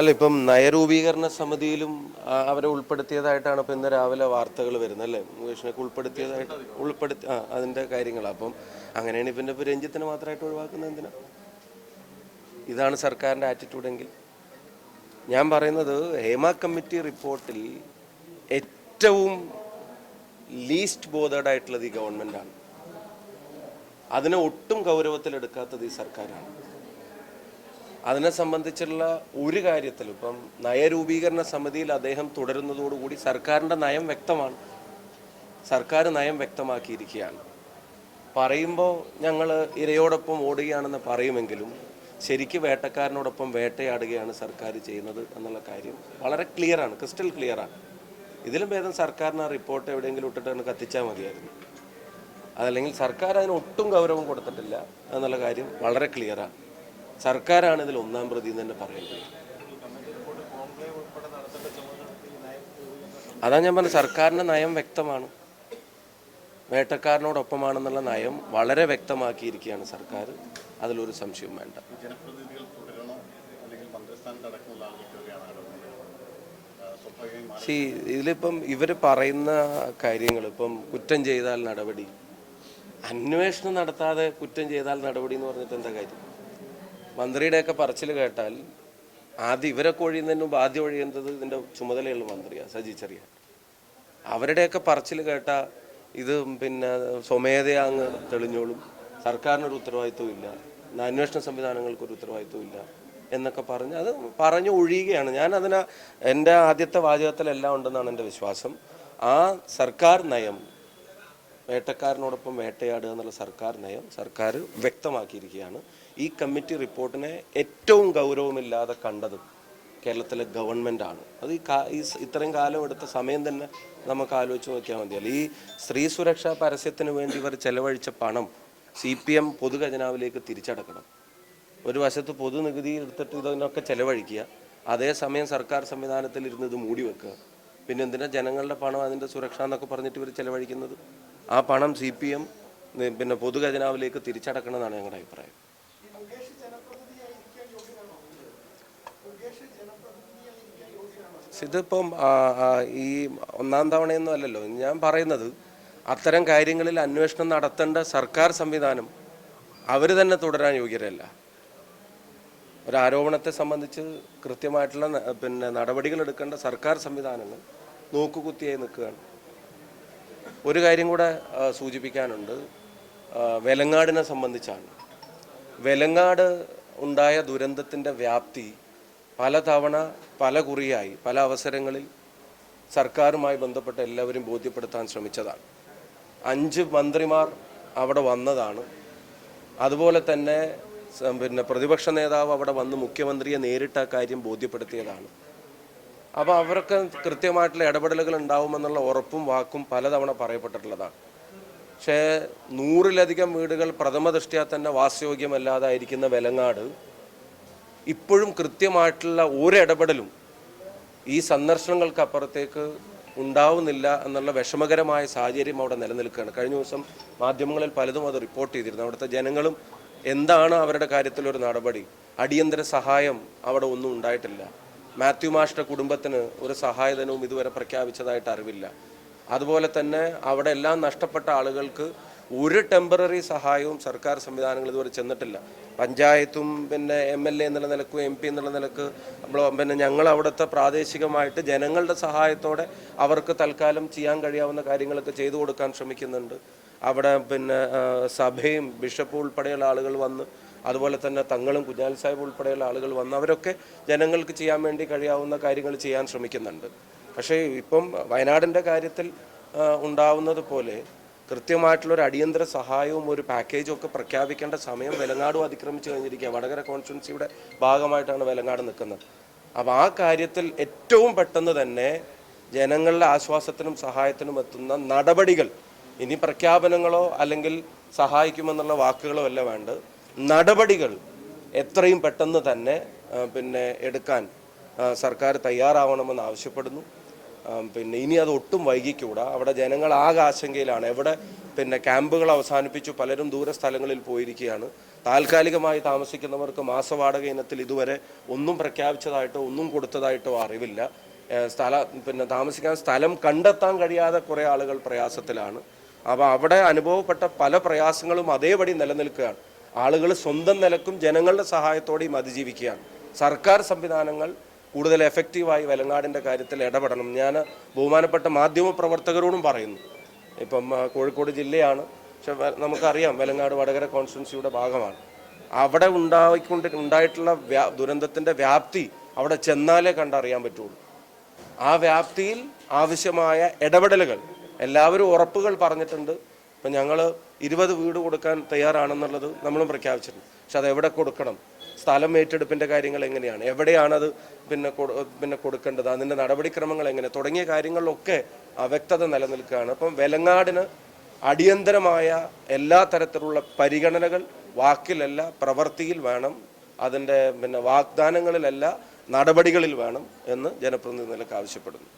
അല്ല, ഇപ്പം നയരൂപീകരണ സമിതിയിലും അവരെ ഉൾപ്പെടുത്തിയതായിട്ടാണ് ഇപ്പം ഇന്ന് രാവിലെ വാർത്തകൾ വരുന്നത് അല്ലേ? മുകേഷിനൊക്കെ ഉൾപ്പെടുത്തി അതിൻ്റെ കാര്യങ്ങളാണ്. അപ്പം അങ്ങനെയാണ് പിന്നെ ഇപ്പോൾ രഞ്ജിത്തിനെ മാത്രമായിട്ട് ഒഴിവാക്കുന്നത് എന്തിനാ? ഇതാണ് സർക്കാരിൻ്റെ ആറ്റിറ്റ്യൂഡെങ്കിൽ ഞാൻ പറയുന്നത് ഹേമ കമ്മിറ്റി റിപ്പോർട്ടിൽ ഏറ്റവും ലീസ്റ്റ് ബോധേഡായിട്ടുള്ളത് ഈ ഗവൺമെൻറ്റാണ്. അതിനെ ഒട്ടും ഗൗരവത്തിലെടുക്കാത്തത് ഈ സർക്കാരാണ്. അതിനെ സംബന്ധിച്ചുള്ള ഒരു കാര്യത്തിലും ഇപ്പം നയരൂപീകരണ സമിതിയിൽ അദ്ദേഹം തുടരുന്നതോടുകൂടി സർക്കാരിൻ്റെ നയം വ്യക്തമാണ്. സർക്കാർ നയം വ്യക്തമാക്കിയിരിക്കുകയാണ്. പറയുമ്പോൾ ഞങ്ങൾ ഇരയോടൊപ്പം ഓടുകയാണെന്ന് പറയുമെങ്കിലും ശരിക്ക് വേട്ടക്കാരനോടൊപ്പം വേട്ടയാടുകയാണ് സർക്കാർ ചെയ്യുന്നത് എന്നുള്ള കാര്യം വളരെ ക്ലിയറാണ്, ക്രിസ്റ്റൽ ക്ലിയറാണ്. ഇതിലും ഭേദം സർക്കാരിന് ആ റിപ്പോർട്ട് എവിടെയെങ്കിലും ഇട്ടിട്ട് കത്തിച്ചാൽ മതിയായിരുന്നു. അതല്ലെങ്കിൽ സർക്കാർ അതിന് ഒട്ടും ഗൗരവം കൊടുത്തിട്ടില്ല എന്നുള്ള കാര്യം വളരെ ക്ലിയറാണ്. സർക്കാരാണ് ഇതിൽ ഒന്നാം പ്രതി എന്ന് തന്നെ പറയേണ്ടത്. അതാ ഞാൻ പറഞ്ഞത്, സർക്കാരിൻ്റെ നയം വ്യക്തമാണ്. വേട്ടക്കാരനോടൊപ്പമാണെന്നുള്ള നയം വളരെ വ്യക്തമാക്കിയിരിക്കുകയാണ് സർക്കാർ. അതിലൊരു സംശയവും വേണ്ട. ഇതിലിപ്പം ഇവർ പറയുന്ന കാര്യങ്ങൾ, ഇപ്പം കുറ്റം ചെയ്താൽ നടപടി, അന്വേഷണം നടത്താതെ കുറ്റം ചെയ്താൽ നടപടി എന്ന് പറഞ്ഞിട്ട് എന്താ കാര്യം? മന്ത്രിയുടെയൊക്കെ പറച്ചിൽ കേട്ടാൽ ആദ്യം ഇവരൊക്കെ ഒഴിയുന്നതിന് മുമ്പ് ആദ്യം ഒഴിയുന്നത് ഇതിൻ്റെ ചുമതലയുള്ള മന്ത്രിയാണ് സജി ചെറിയാൻ. അവരുടെയൊക്കെ പറച്ചിൽ കേട്ടാൽ ഇത് പിന്നെ സ്വമേധയാ അങ്ങ് തെളിഞ്ഞോളും, സർക്കാരിനൊരു ഉത്തരവാദിത്വം ഇല്ല, അന്വേഷണ സംവിധാനങ്ങൾക്കൊരു ഉത്തരവാദിത്വം ഇല്ല എന്നൊക്കെ പറഞ്ഞ് അത് പറഞ്ഞു ഒഴിയുകയാണ്. ഞാൻ എൻ്റെ ആദ്യത്തെ വാചകത്തിലെല്ലാം ഉണ്ടെന്നാണ് എൻ്റെ വിശ്വാസം. ആ സർക്കാർ നയം, വേട്ടക്കാരനോടൊപ്പം വേട്ടയാടുക എന്നുള്ള സർക്കാർ നയം സർക്കാർ വ്യക്തമാക്കിയിരിക്കുകയാണ്. ഈ കമ്മിറ്റി റിപ്പോർട്ടിനെ ഏറ്റവും ഗൗരവമില്ലാതെ കണ്ടത് കേരളത്തിലെ ഗവൺമെൻറ്റാണ്. അത് ഇത്രയും കാലം എടുത്ത സമയം തന്നെ നമുക്ക് ആലോചിച്ച് നോക്കിയാൽ മതിയല്ലോ. ഈ സ്ത്രീ സുരക്ഷാ പരസ്യത്തിന് വേണ്ടി ഇവർ ചെലവഴിച്ച പണം CPM പൊതുഖജനാവിലേക്ക് തിരിച്ചടക്കണം. ഒരു വശത്ത് പൊതുനികുതി എടുത്തിട്ട് ഇതിനൊക്കെ ചെലവഴിക്കുക, അതേസമയം സർക്കാർ സംവിധാനത്തിൽ ഇരുന്ന് ഇത് മൂടി വെക്കുക. പിന്നെ എന്തിനാ ജനങ്ങളുടെ പണം അതിൻ്റെ സുരക്ഷ എന്നൊക്കെ പറഞ്ഞിട്ട് ഇവർ ചെലവഴിക്കുന്നത്? ആ പണം CPM പിന്നെ പൊതുഖജനാവിലേക്ക് തിരിച്ചടക്കണമെന്നാണ് ഞങ്ങളുടെ അഭിപ്രായം. ഇതിപ്പം ഈ ഒന്നാം തവണയൊന്നും അല്ലല്ലോ. ഞാൻ പറയുന്നത് അത്തരം കാര്യങ്ങളിൽ അന്വേഷണം നടത്തേണ്ട സർക്കാർ സംവിധാനം അവർ തന്നെ തുടരാൻ യോഗ്യരല്ല. ഒരാരോപണത്തെ സംബന്ധിച്ച് കൃത്യമായിട്ടുള്ള പിന്നെ നടപടികൾ എടുക്കേണ്ട സർക്കാർ സംവിധാനങ്ങൾ നോക്കുകുത്തിയായി നിൽക്കുകയാണ്. ഒരു കാര്യം കൂടെ സൂചിപ്പിക്കാനുണ്ട്, വെലങ്ങാടിനെ സംബന്ധിച്ചാണ്. വെലങ്ങാട് ഉണ്ടായ ദുരന്തത്തിൻ്റെ വ്യാപ്തി പലതവണ പല കുറിയായി പല അവസരങ്ങളിൽ സർക്കാരുമായി ബന്ധപ്പെട്ട എല്ലാവരും ബോധ്യപ്പെടുത്താൻ ശ്രമിച്ചതാണ്. 5 മന്ത്രിമാർ അവിടെ വന്നതാണ്. അതുപോലെ തന്നെ പിന്നെ പ്രതിപക്ഷ നേതാവ് അവിടെ വന്ന് മുഖ്യമന്ത്രിയെ നേരിട്ട് ആ കാര്യം ബോധ്യപ്പെടുത്തിയതാണ്. അപ്പോൾ അവർക്ക് കൃത്യമായിട്ടുള്ള ഇടപെടലുകൾ ഉണ്ടാവുമെന്നുള്ള ഉറപ്പും വാക്കും പലതവണ പറയപ്പെട്ടിട്ടുള്ളതാണ്. പക്ഷേ 100-ലധികം വീടുകൾ പ്രഥമ ദൃഷ്ട്യാ തന്നെ വാസയോഗ്യമല്ലാതായിരിക്കുന്ന വെലങ്ങാട് ഇപ്പോഴും കൃത്യമായിട്ടുള്ള ഒരു ഇടപെടലും ഈ സന്ദർശനങ്ങൾക്കപ്പുറത്തേക്ക് ഉണ്ടാവുന്നില്ല എന്നുള്ള വിഷമകരമായ സാഹചര്യം അവിടെ നിലനിൽക്കുകയാണ്. കഴിഞ്ഞ ദിവസം മാധ്യമങ്ങളിൽ പലതും അത് റിപ്പോർട്ട് ചെയ്തിരുന്നു. അവിടുത്തെ ജനങ്ങളും എന്താണ് അവരുടെ കാര്യത്തിലൊരു നടപടി? അടിയന്തര സഹായം അവിടെ ഒന്നും ഉണ്ടായിട്ടില്ല. മാത്യു മാഷിൻ്റെ കുടുംബത്തിന് ഒരു സഹായധനവും ഇതുവരെ പ്രഖ്യാപിച്ചതായിട്ട് അറിവില്ല. അതുപോലെ തന്നെ അവിടെ എല്ലാം നഷ്ടപ്പെട്ട ആളുകൾക്ക് ഒരു ടെമ്പററി സഹായവും സർക്കാർ സംവിധാനങ്ങൾ ഇതുവരെ ചെന്നിട്ടില്ല. പഞ്ചായത്തും പിന്നെ MLA എന്നുള്ള നിലക്കും MP എന്നുള്ള നിലക്ക് പിന്നെ ഞങ്ങൾ അവിടുത്തെ പ്രാദേശികമായിട്ട് ജനങ്ങളുടെ സഹായത്തോടെ അവർക്ക് തൽക്കാലം ചെയ്യാൻ കഴിയാവുന്ന കാര്യങ്ങളൊക്കെ ചെയ്തു കൊടുക്കാൻ ശ്രമിക്കുന്നുണ്ട്. അവിടെ പിന്നെ സഭയും ബിഷപ്പ് ഉൾപ്പെടെയുള്ള ആളുകൾ വന്ന്, അതുപോലെ തന്നെ തങ്ങളും കുഞ്ഞാലി സാഹിബ് ഉൾപ്പെടെയുള്ള ആളുകൾ വന്ന് അവരൊക്കെ ജനങ്ങൾക്ക് ചെയ്യാൻ വേണ്ടി കഴിയാവുന്ന കാര്യങ്ങൾ ചെയ്യാൻ ശ്രമിക്കുന്നുണ്ട്. പക്ഷേ ഇപ്പം വയനാടിൻ്റെ കാര്യത്തിൽ ഉണ്ടാവുന്നത് പോലെ കൃത്യമായിട്ടുള്ളൊരു അടിയന്തര സഹായവും ഒരു പാക്കേജും ഒക്കെ പ്രഖ്യാപിക്കേണ്ട സമയം വെലങ്ങാടും അതിക്രമിച്ച് കഴിഞ്ഞിരിക്കുക. വടകര കോൺസ്റ്റിറ്റ്യുവൻസിയുടെ ഭാഗമായിട്ടാണ് വെലങ്ങാട് നിൽക്കുന്നത്. അപ്പോൾ ആ കാര്യത്തിൽ ഏറ്റവും പെട്ടെന്ന് തന്നെ ജനങ്ങളുടെ ആശ്വാസത്തിനും സഹായത്തിനും എത്തുന്ന നടപടികൾ, ഇനി പ്രഖ്യാപനങ്ങളോ അല്ലെങ്കിൽ സഹായിക്കുമെന്നുള്ള വാക്കുകളോ അല്ല വേണ്ട, നടപടികൾ എത്രയും പെട്ടെന്ന് തന്നെ പിന്നെ എടുക്കാൻ സർക്കാർ തയ്യാറാവണമെന്ന് ആവശ്യപ്പെടുന്നു. പിന്നെ ഇനി അത് ഒട്ടും വൈകിക്കൂടാ. അവിടെ ജനങ്ങൾ ആകെ ആശങ്കയിലാണ്. എവിടെ പിന്നെ ക്യാമ്പുകൾ അവസാനിപ്പിച്ചു, പലരും ദൂര സ്ഥലങ്ങളിൽ പോയിരിക്കുകയാണ്. താൽക്കാലികമായി താമസിക്കുന്നവർക്ക് മാസവാടക ഇനത്തിൽ ഇതുവരെ ഒന്നും പ്രഖ്യാപിച്ചതായിട്ടോ ഒന്നും കൊടുത്തതായിട്ടോ അറിവില്ല. താമസിക്കാൻ സ്ഥലം കണ്ടെത്താൻ കഴിയാതെ കുറേ ആളുകൾ പ്രയാസത്തിലാണ്. അപ്പോൾ അവിടെ അനുഭവപ്പെട്ട പല പ്രയാസങ്ങളും അതേപടി നിലനിൽക്കുകയാണ്. ആളുകൾ സ്വന്തം നിലക്കും ജനങ്ങളുടെ സഹായത്തോടെയും അതിജീവിക്കുകയാണ്. സർക്കാർ സംവിധാനങ്ങൾ കൂടുതൽ എഫക്റ്റീവായി വെലങ്ങാടിൻ്റെ കാര്യത്തിൽ ഇടപെടണം. ഞാൻ ബഹുമാനപ്പെട്ട മാധ്യമ പ്രവർത്തകരോടും പറയുന്നു. ഇപ്പം കോഴിക്കോട് ജില്ലയാണ്, പക്ഷെ നമുക്കറിയാം വെലങ്ങാട് വടകര കോൺസ്റ്റിറ്റ്യുൻസിയുടെ ഭാഗമാണ്. അവിടെ ഉണ്ടായിട്ടുള്ള ദുരന്തത്തിൻ്റെ വ്യാപ്തി അവിടെ ചെന്നാലേ കണ്ടറിയാൻ പറ്റുള്ളൂ. ആ വ്യാപ്തിയിൽ ആവശ്യമായ ഇടപെടലുകൾ എല്ലാവരും ഉറപ്പുകൾ പറഞ്ഞിട്ടുണ്ട്. ഇപ്പം ഞങ്ങൾ 20 വീട് കൊടുക്കാൻ തയ്യാറാണെന്നുള്ളത് നമ്മളും പ്രഖ്യാപിച്ചിട്ടുണ്ട്. പക്ഷെ അതെവിടെ കൊടുക്കണം, സ്ഥലം ഏറ്റെടുപ്പിൻ്റെ കാര്യങ്ങൾ എങ്ങനെയാണ്, എവിടെയാണത് പിന്നെ കൊടുക്കേണ്ടത്, അതിൻ്റെ നടപടിക്രമങ്ങൾ എങ്ങനെ തുടങ്ങിയ കാര്യങ്ങളിലൊക്കെ അവ്യക്തത നിലനിൽക്കുകയാണ്. അപ്പം വെലങ്ങാടിന് അടിയന്തരമായ എല്ലാ തരത്തിലുള്ള പരിഗണനകൾ വാക്കിലല്ല പ്രവൃത്തിയിൽ വേണം, അതിൻ്റെ വാഗ്ദാനങ്ങളിലല്ല നടപടികളിൽ വേണം എന്ന് ജനപ്രതിനിധികൾക്ക് ആവശ്യപ്പെടുന്നു.